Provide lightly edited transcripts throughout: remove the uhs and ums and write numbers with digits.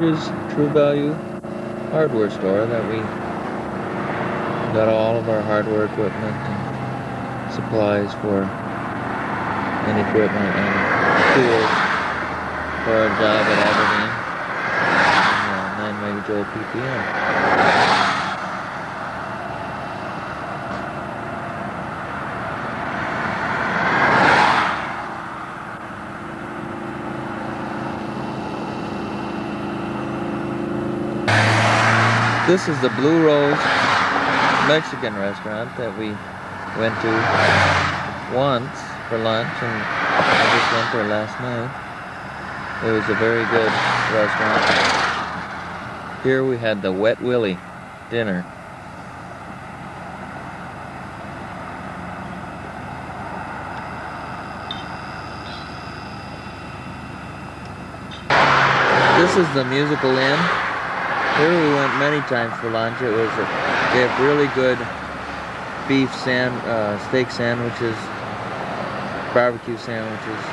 Rogers True Value hardware store that we got all of our hardware equipment and supplies for and equipment and tools for our job at Aberdeen and 9 Megajoule PPM. This is the Blue Rose Mexican restaurant that we went to once for lunch, and I just went there last night. It was a very good restaurant. Here we had the Wet Willie dinner. This is the Musical Inn. Here we went many times for lunch. They have really good beef steak sandwiches, barbecue sandwiches.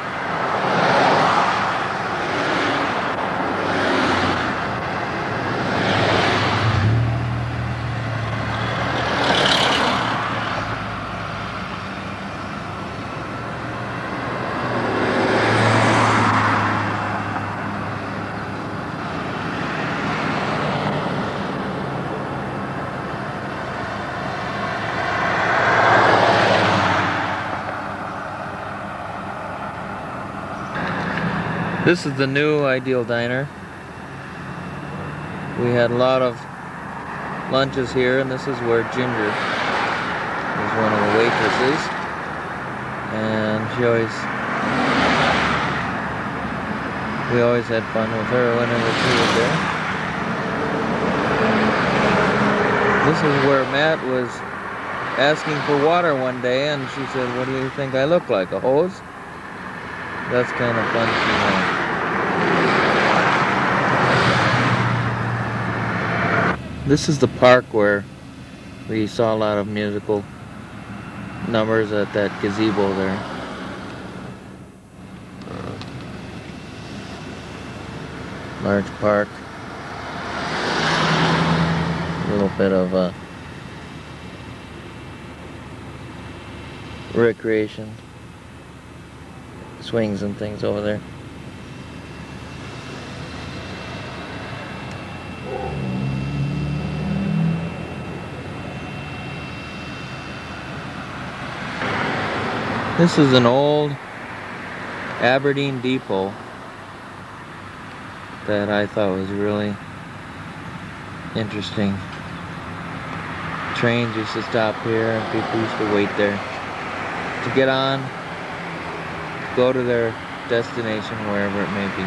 This is the new Ideal Diner. We had a lot of lunches here, and this is where Ginger is one of the waitresses, and we always had fun with her whenever she was there. This is where Matt was asking for water one day, and she said, "What do you think I look like, a hose?" That's kind of fun to know. This is the park where we saw a lot of musical numbers at that gazebo there. Large park. A little bit of recreation. Swings and things over there. This is an old Aberdeen depot that I thought was really interesting. Trains used to stop here and people used to wait there to get on, go to their destination, wherever it may be.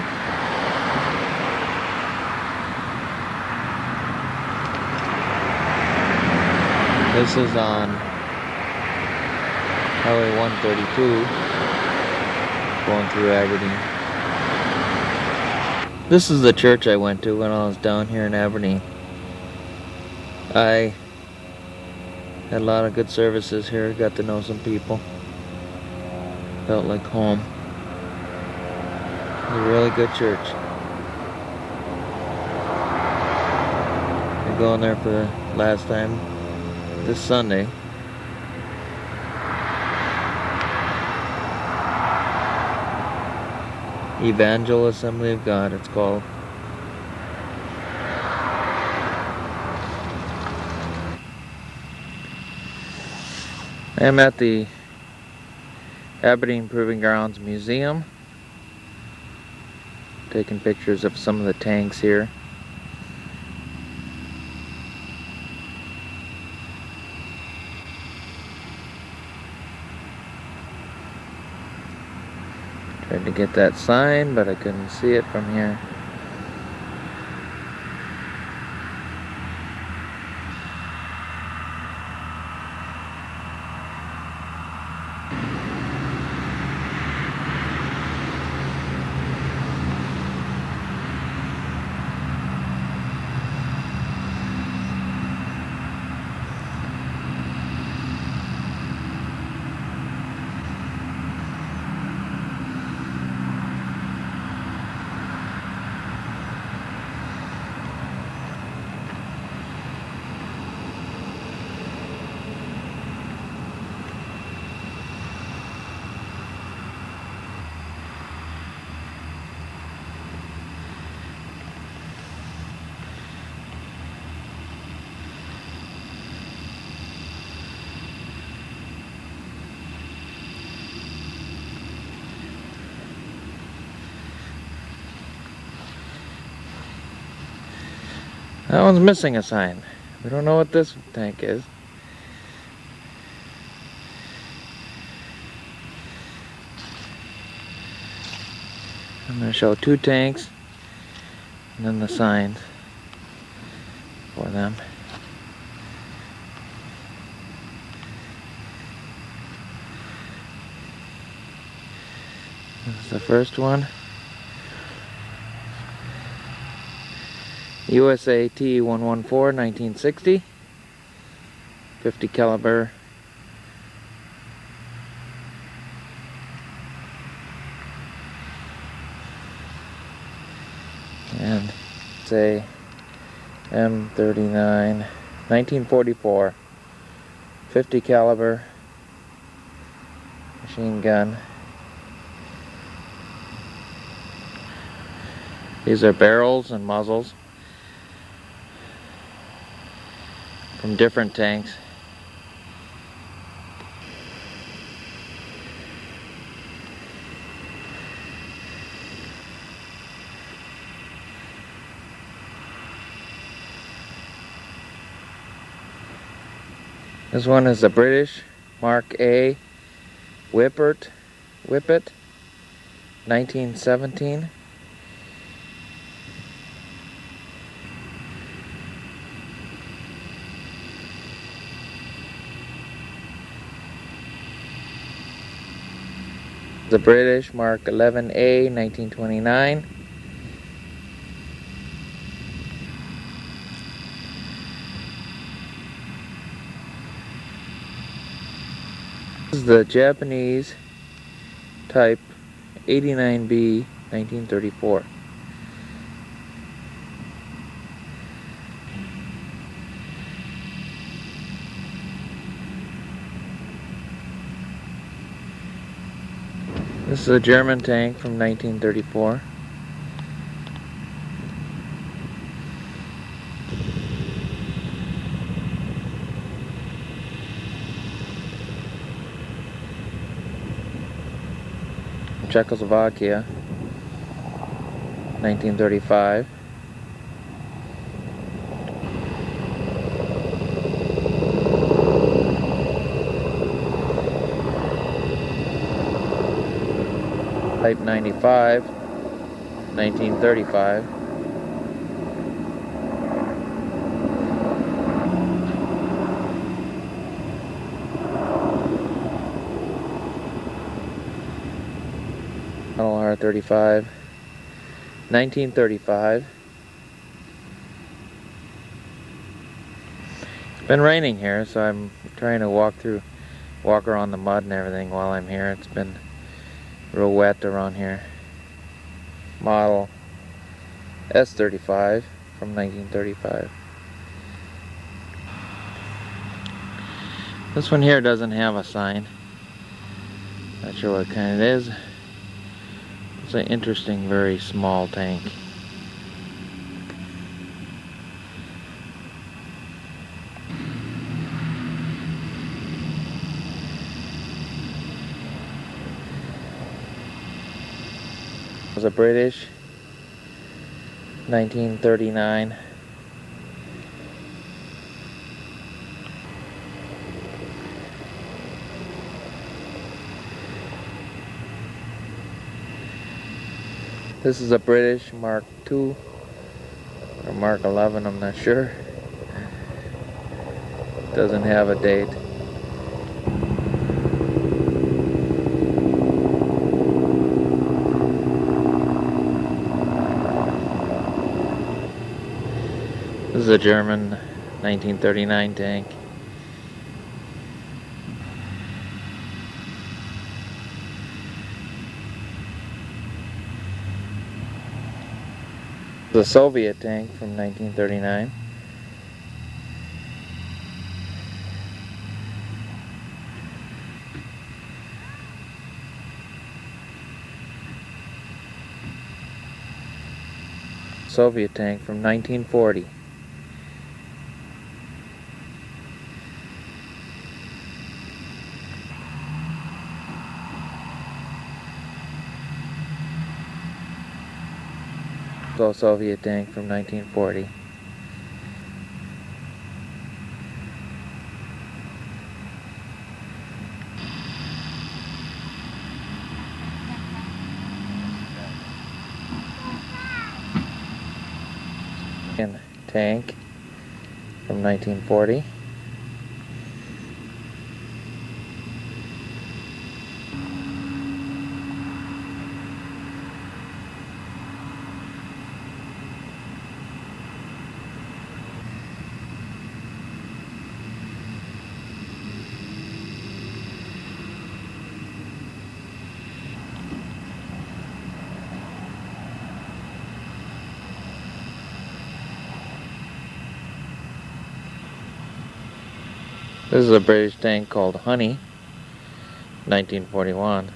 This is on Highway 132 going through Aberdeen. This is the church I went to when I was down here in Aberdeen. I had a lot of good services here, got to know some people. Felt like home. It was a really good church. I'm going there for the last time this Sunday. Evangel Assembly of God, it's called. I am at the Aberdeen Proving Grounds Museum, taking pictures of some of the tanks here. Tried to get that sign, but I couldn't see it from here. That one's missing a sign. We don't know what this tank is. I'm going to show 2 tanks and then the signs for them. This is the first one. USA T114 1960, 50 caliber. And it's a M39 1944, 50 caliber machine gun. These are barrels and muzzles from different tanks. This one is the British Mark A Whippet 1917. The British Mark 11A 1929. This is the Japanese Type 89B 1934. This is a German tank from 1934. Czechoslovakia, 1935. Type 95, 1935. Model R35, 1935. It's been raining here, so I'm trying to walk around the mud and everything while I'm here. It's been real wet around here. Model S35 from 1935. This one here doesn't have a sign. Not sure what kind it is. It's an interesting, very small tank. It was a British 1939. This is a British Mark II or Mark 11, I'm not sure. Doesn't have a date. This is a German 1939 tank. The Soviet tank from 1939. Soviet tank from 1940. So Soviet tank from 1940. Tank from 1940. This is a British tank called Honey, 1941.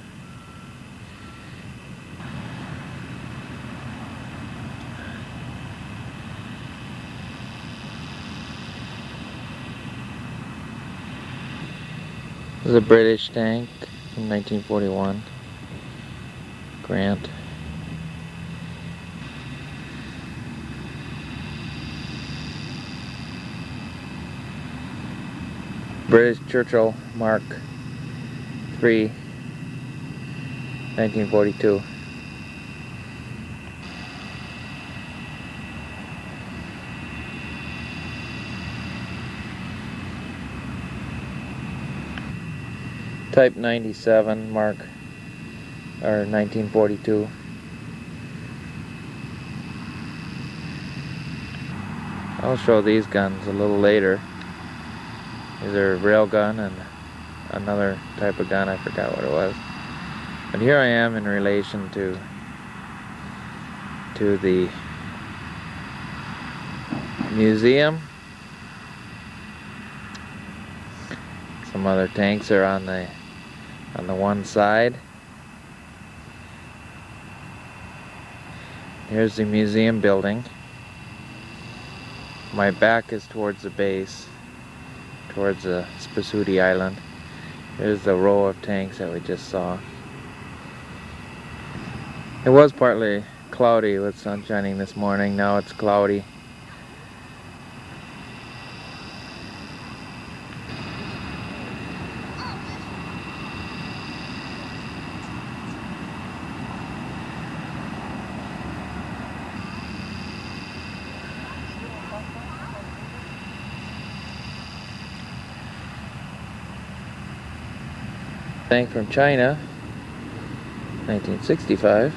This is a British tank from 1941. Grant. British Churchill Mark III, 1942. Type 97 Mark, or 1942. I'll show these guns a little later. These are a rail gun and another type of gun, I forgot what it was. But here I am in relation to the museum. Some other tanks are on the one side. Here's the museum building. My back is towards the base, towards the Spasudi Island. Here's the row of tanks that we just saw. It was partly cloudy with sun shining this morning. Now it's cloudy. Tank from China, 1965.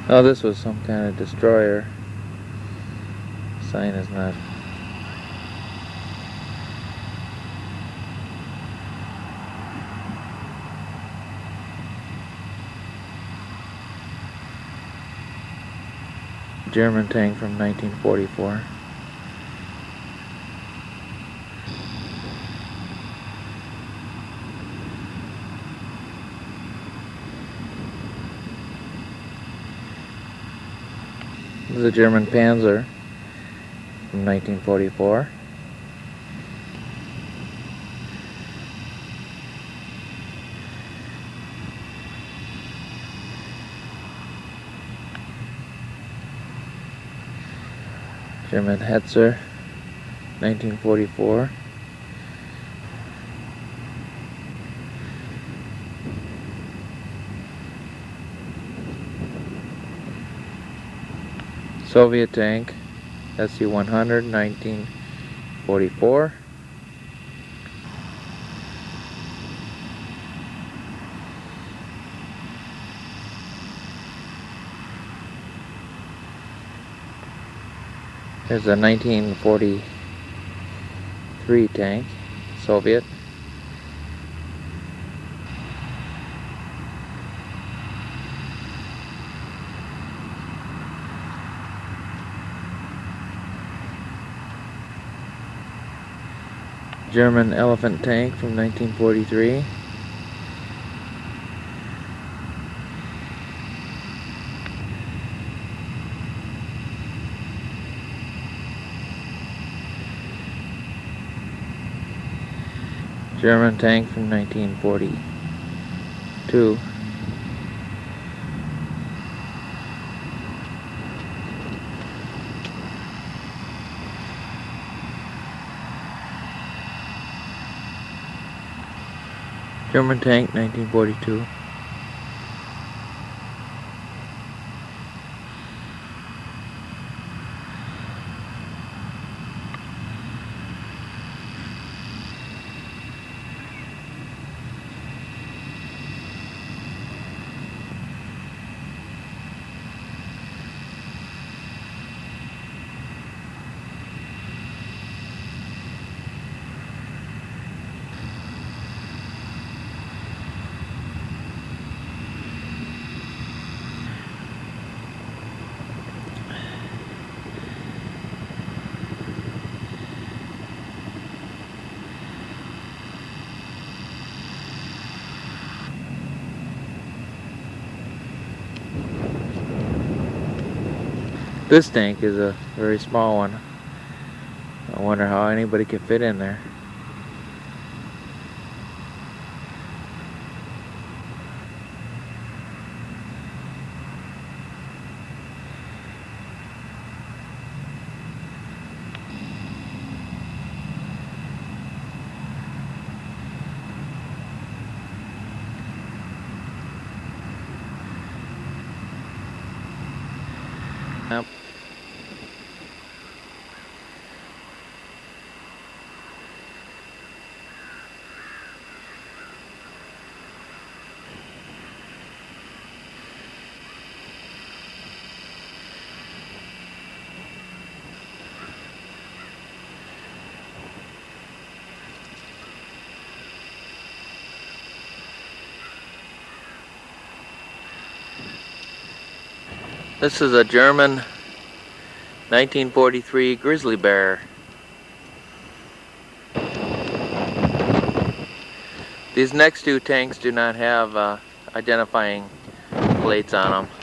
Oh, this was some kind of destroyer. Sign is not. German tank from 1944. This is a German Panzer from 1944. German Hetzer, 1944. Soviet tank, SU-100, 1944. There's a 1943 tank, Soviet. German elephant tank from 1943. German tank from 1942. German tank, 1942. This tank is a very small one. I wonder how anybody could fit in there. Yep. This is a German 1943 Grizzly Bear. These next two tanks do not have identifying plates on them.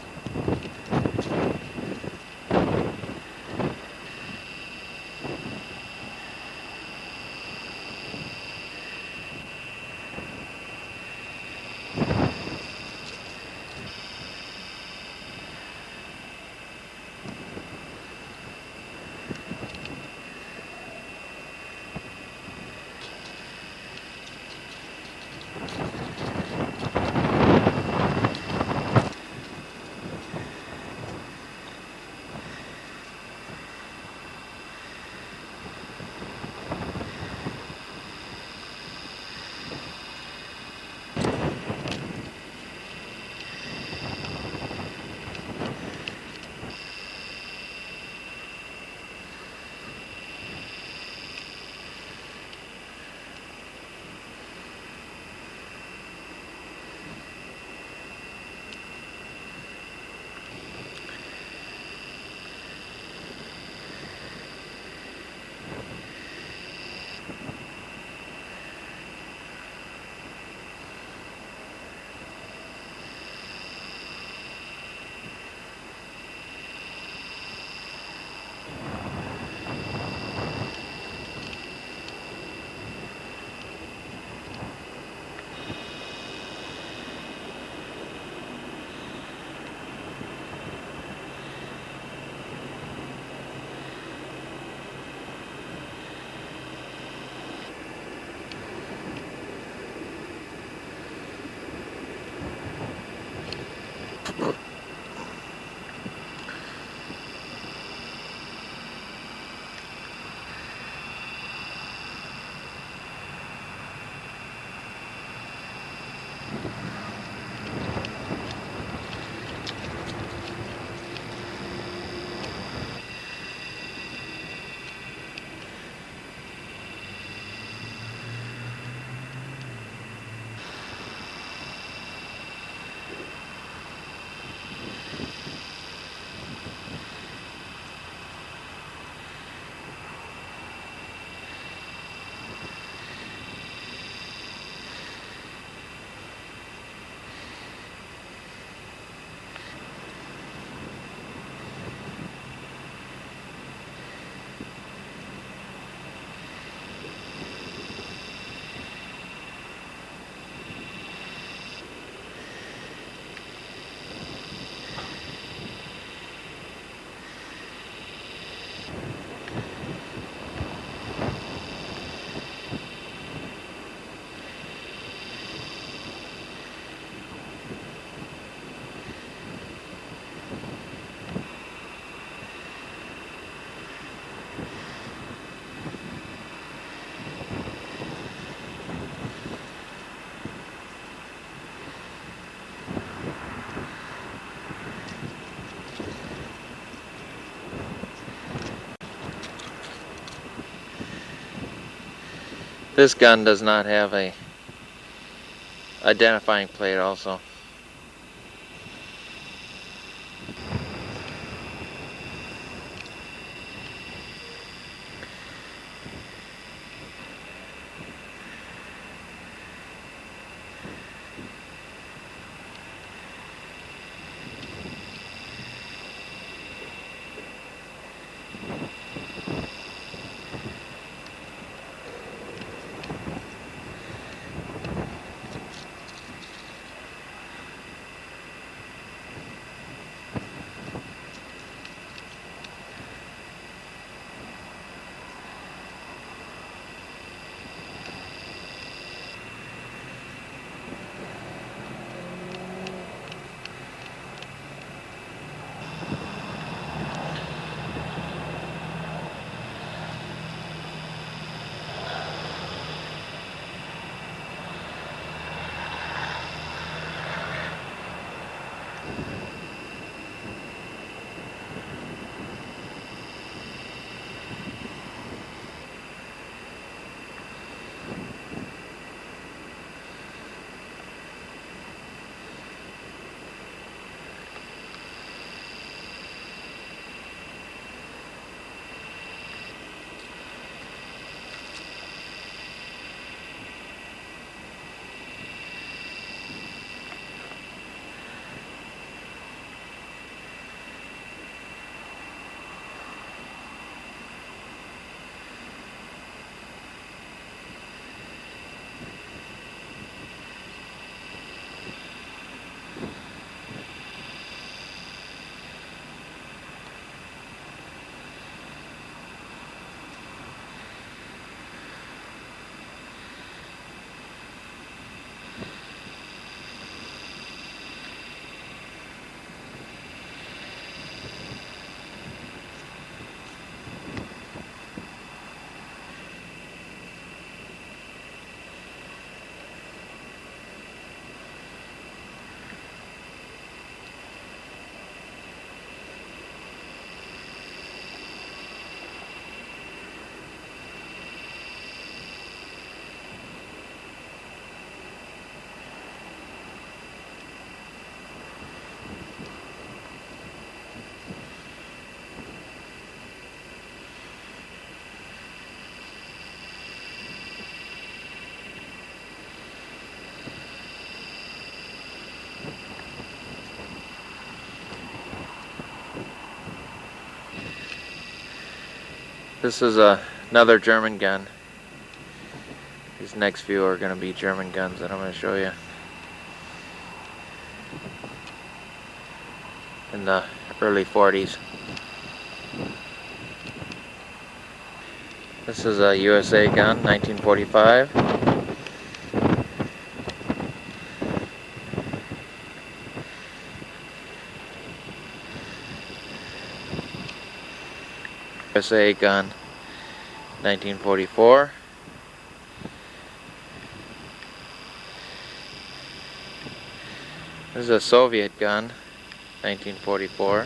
This gun does not have a identifying plate also. This is another German gun. These next few are going to be German guns that I'm going to show you. In the early 40s. This is a USA gun, 1945. USA gun, 1944. This is a Soviet gun, 1944.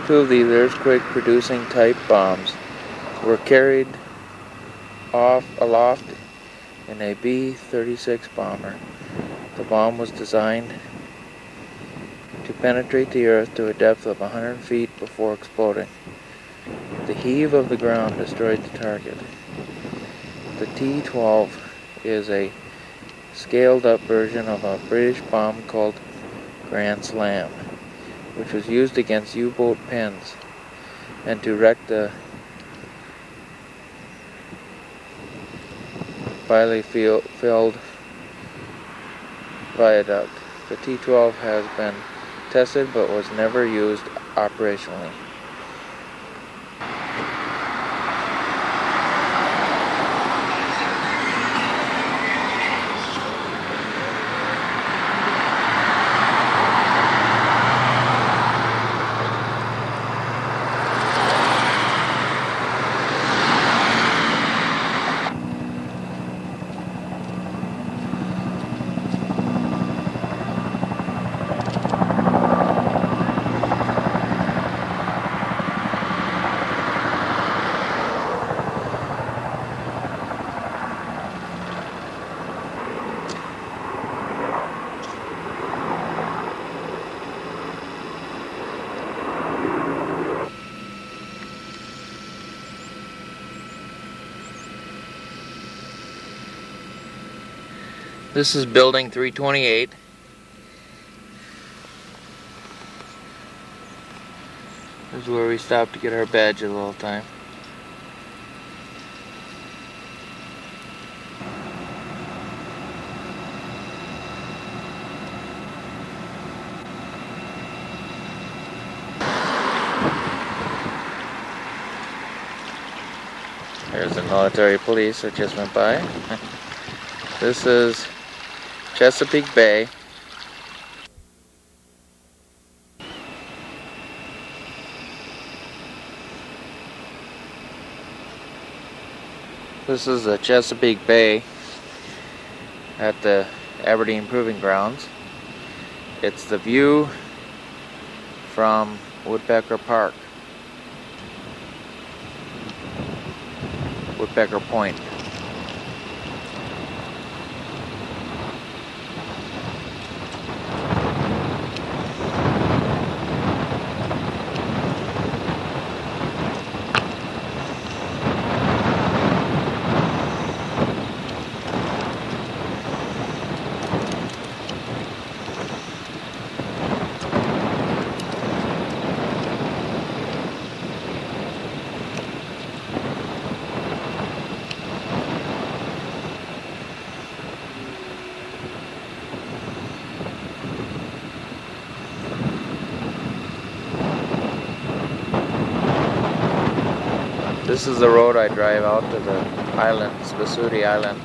Two of these earthquake-producing type bombs were carried aloft in a B-36 bomber. The bomb was designed to penetrate the earth to a depth of 100 feet before exploding. The heave of the ground destroyed the target. The T-12 is a scaled-up version of a British bomb called Grand Slam, which was used against U-boat pens and to wreck the finely filled viaduct. The T-12 has been tested but was never used operationally. This is building 328. This is where we stopped to get our badge a little time. There's the military police that just went by. This is Chesapeake Bay. This is the Chesapeake Bay at the Aberdeen Proving Grounds. It's the view from Woodpecker Park, Woodpecker Point. This is the road I drive out to the island, Spasudi Island,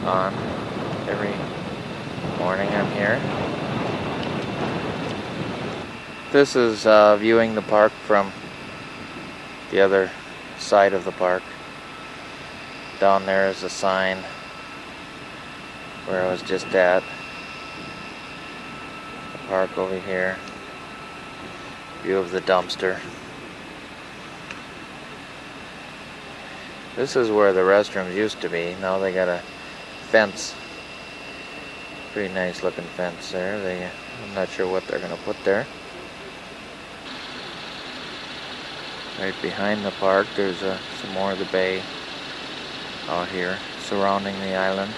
on every morning I'm here. This is viewing the park from the other side of the park. Down there is a sign where I was just at. The park over here. View of the dumpster. This is where the restrooms used to be. Now they got a fence. Pretty nice looking fence there. I'm not sure what they're going to put there. Right behind the park there's some more of the bay out here surrounding the island.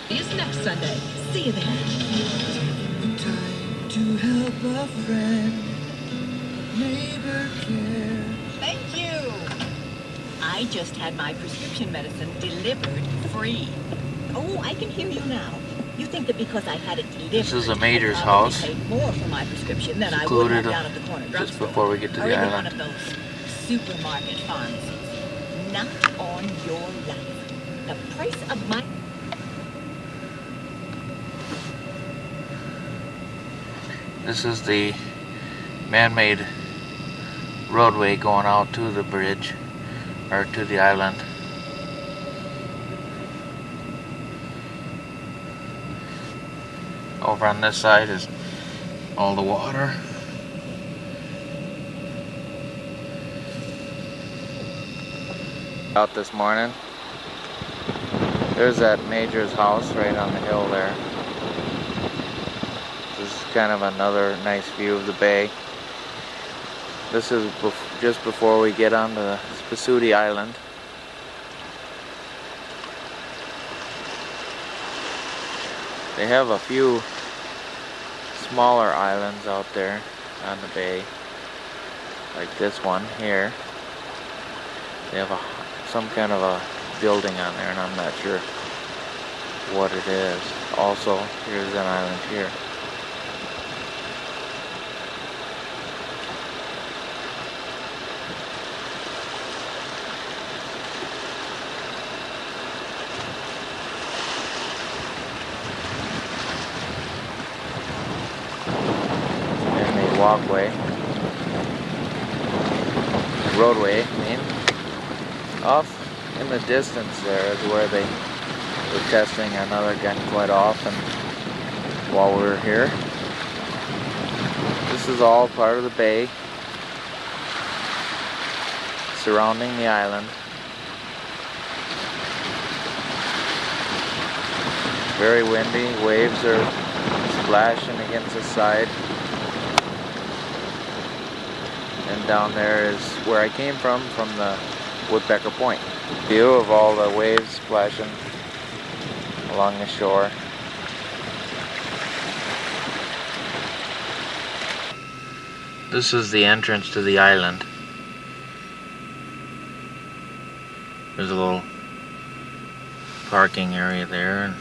See you next Sunday. See you there. To help a friend, neighbor care. Thank you. I just had my prescription medicine delivered free. Oh, I can hear you now. You think that because I had it delivered, this is a major's house. I paid more for my prescription than I would Secluded have down at the corner drugstore. just before we get to the or island. One of those supermarket pharmacies. Not on your life. The price of my... This is the man-made roadway going out to the bridge, or to the island. Over on this side is all the water. Out this morning. There's that Major's house right on the hill there. This is kind of another nice view of the bay. This is just before we get onto the Spasudi Island. They have a few smaller islands out there on the bay, like this one here. They have some kind of a building on there, and I'm not sure what it is. Also, here's an island here. Walkway, roadway, I mean. Off in the distance there is where they were testing another gun quite often while we were here. This is all part of the bay surrounding the island. Very windy, waves are splashing against the side. And down there is where I came from the Woodpecker Point. View of all the waves splashing along the shore. This is the entrance to the island. There's a little parking area there and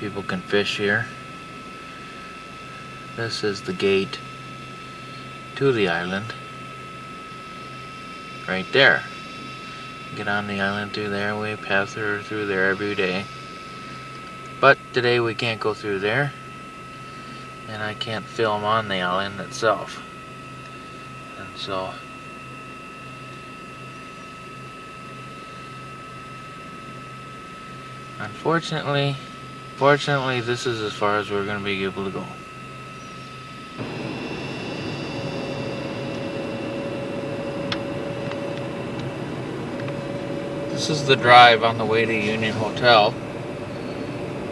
people can fish here. This is the gate to the island. Right there. Get on the island through there. We pass through there every day. But today we can't go through there. And I can't film on the island itself. And so unfortunately, fortunately, this is as far as we're going to be able to go. This is the drive on the way to Union Hotel.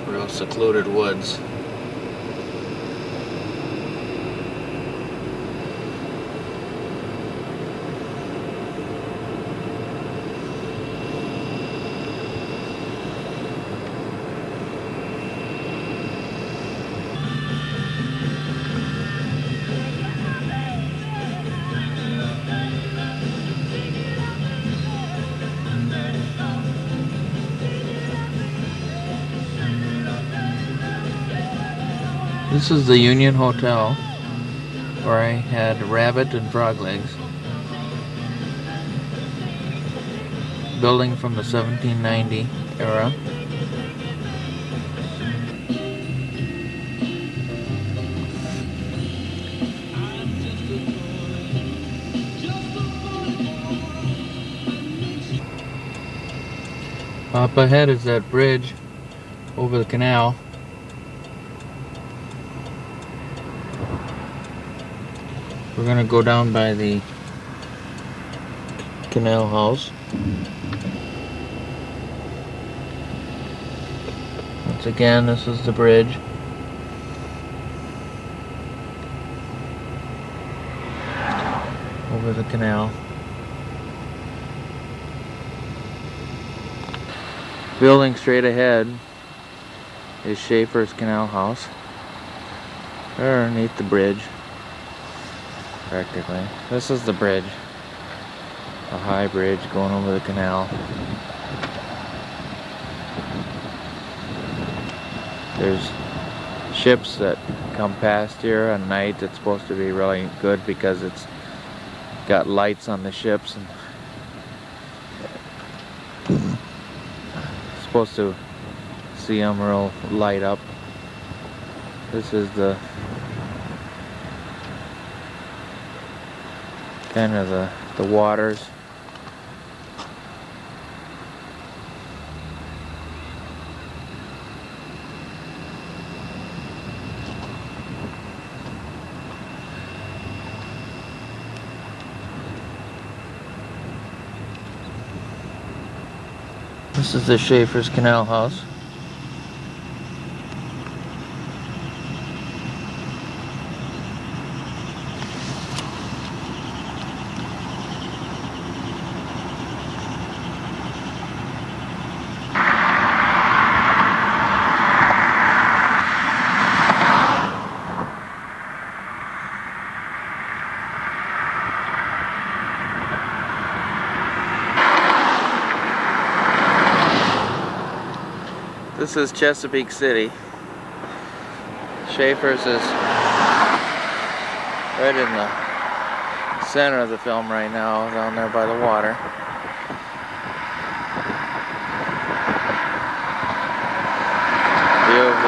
Real secluded woods. This is the Union Hotel, where I had rabbit and frog legs. Building from the 1790 era. Up ahead is that bridge over the canal. We're gonna go down by the canal house. Once again, this is the bridge. Over the canal. Building straight ahead is Schaefer's Canal House. They're underneath the bridge. Practically. This is the bridge. A high bridge going over the canal. There's ships that come past here at night. It's supposed to be really good because it's got lights on the ships and supposed to see them real light up. This is the kind of the waters. This is the Schaefer's Canal House. This is Chesapeake City. Schaefer's is right in the center of the film right now, down there by the water. View of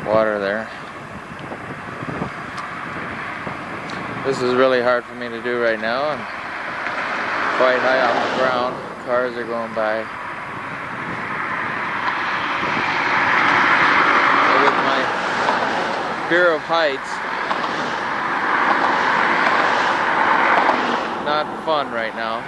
the water there. This is really hard for me to do right now. I'm quite high off the ground. Cars are going by. So with my fear of heights, not fun right now.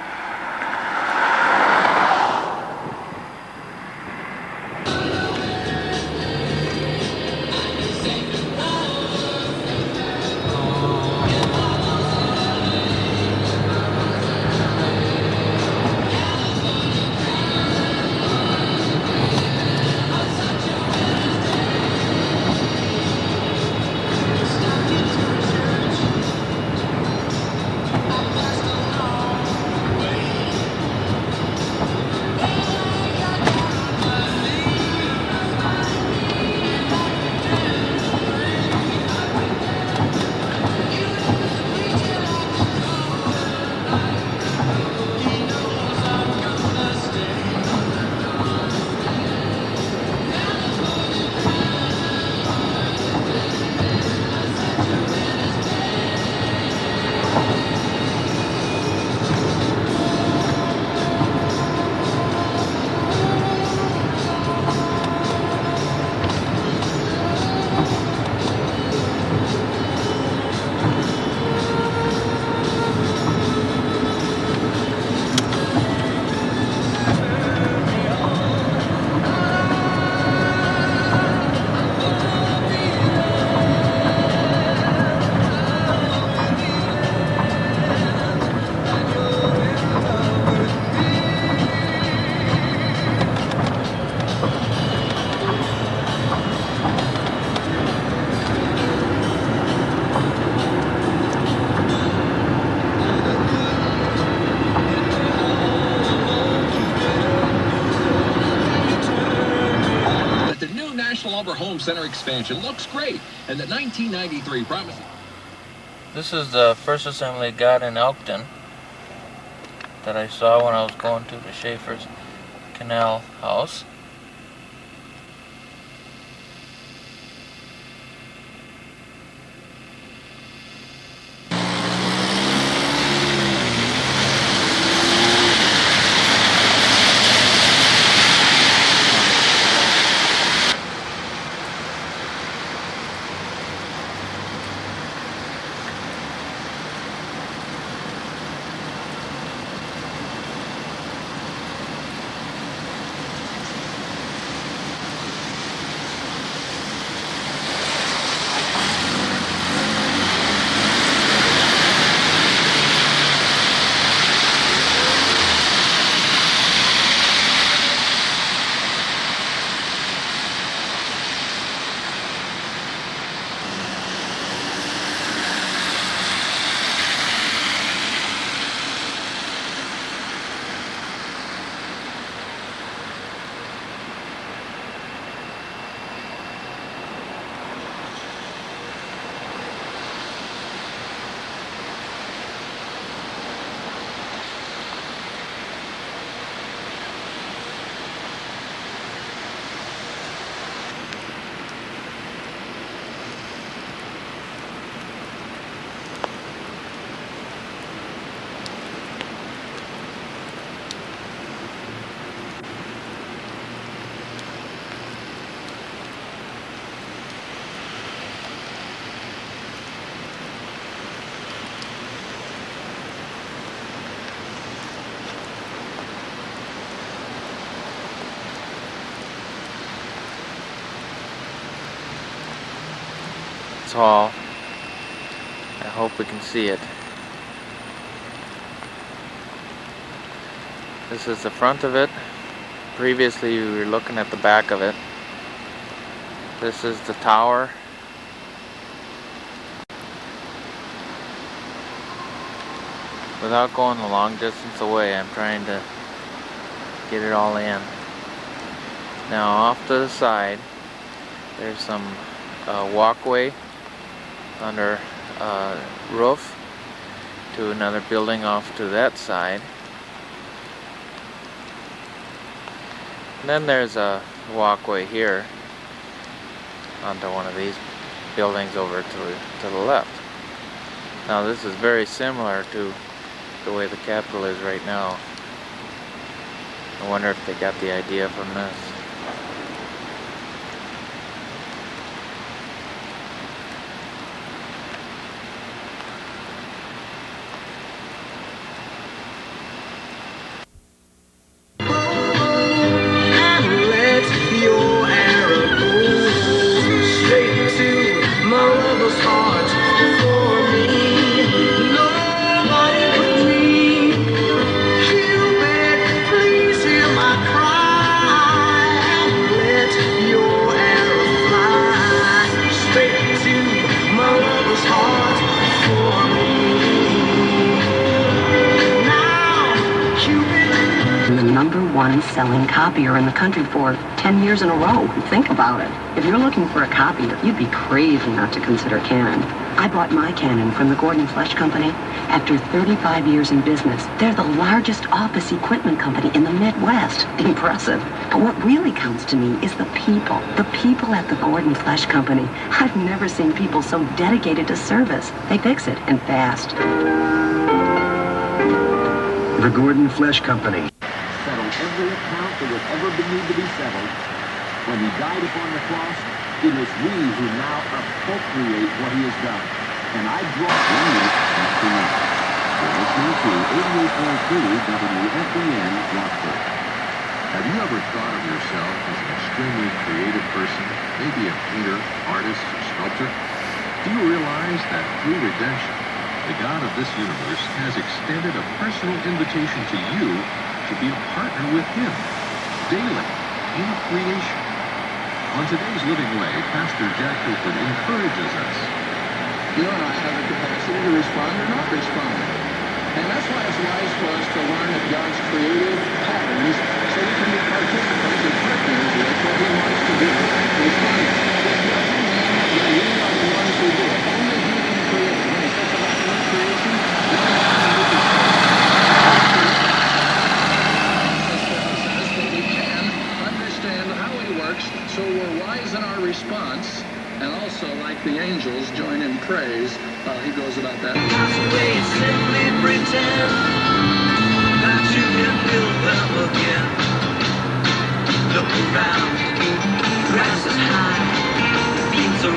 Home Center expansion looks great, and the 1993 promises. This is the first assembly I got in Elkton that I saw when I was going to the Schaefer's Canal House. It's tall. I hope we can see it. This is the front of it. Previously we were looking at the back of it. This is the tower. Without going a long distance away, I'm trying to get it all in. Now off to the side, there's some walkway under roof to another building off to that side. And then there's a walkway here onto one of these buildings over to the left. Now this is very similar to the way the Capitol is right now. I wonder if they got the idea from this. One selling copier in the country for 10 years in a row. Think about it. If you're looking for a copier, you'd be crazy not to consider Canon. I bought my Canon from the Gordon Flesch Company. After 35 years in business, they're the largest office equipment company in the Midwest. Impressive. But what really counts to me is the people. The people at the Gordon Flesch Company. I've never seen people so dedicated to service. They fix it, and fast. The Gordon Flesch Company. Every account that would ever need to be settled. When he died upon the cross, it is we who now appropriate what he has done. And I draw one minute after minute. You're listening to 88.3 WFBN Rockford. Have you ever thought of yourself as an extremely creative person, maybe a painter, artist, or sculptor? Do you realize that through redemption, the God of this universe has extended a personal invitation to you to be a partner with him daily in creation? On today's Living Way, Pastor Jack Hilford encourages us. You and I have the capacity to respond or not respond. And that's why it's wise for us to learn of God's creative patterns so we can be participants and partners with what he wants to do. Respond. There's nothing man that we are the ones who do it. Only he can create. When he says about new creation, no man can do it. So we're wise in our response, and also, like the angels, join in praise. He goes about that. Simply pretend that you can build them again. Look around, grass is high.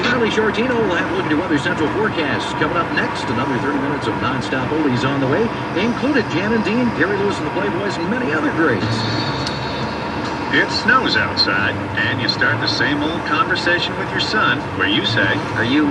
Charlie Shortino will have a look into Weather Central forecasts. Coming up next, another 30 minutes of non-stop oldies on the way. They included Jan and Dean, Gary Lewis and the Playboys, and many other greats. It snows outside, and you start the same old conversation with your son, where you say, "Are you,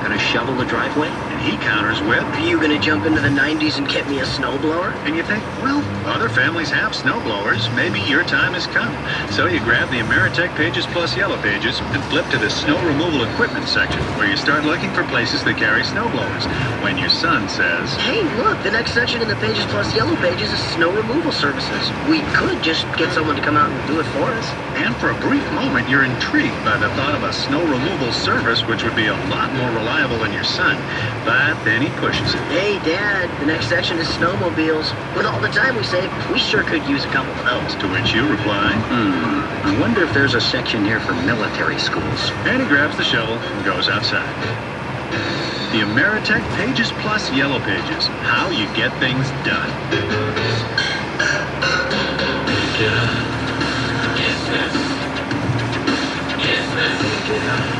gonna shovel the driveway?" And he counters with, "Are you gonna jump into the 90s and get me a snowblower?" And you think, well, other families have snowblowers. Maybe your time has come. So you grab the Ameritech Pages Plus Yellow Pages and flip to the snow removal equipment section, where you start looking for places that carry snowblowers. When your son says, "Hey, look, the next section in the Pages Plus Yellow Pages is snow removal services. We could just get someone to come out and do it for us." And for a brief moment, you're intrigued by the thought of a snow removal service, which would be a lot more reliable than your son. But then he pushes it. "Hey, Dad, the next section is snowmobiles. With all the time we save, we sure could use a couple of those." To which you reply, I wonder if there's a section here for military schools. And he grabs the shovel and goes outside. The Ameritech Pages Plus Yellow Pages. How you get things done. Yes,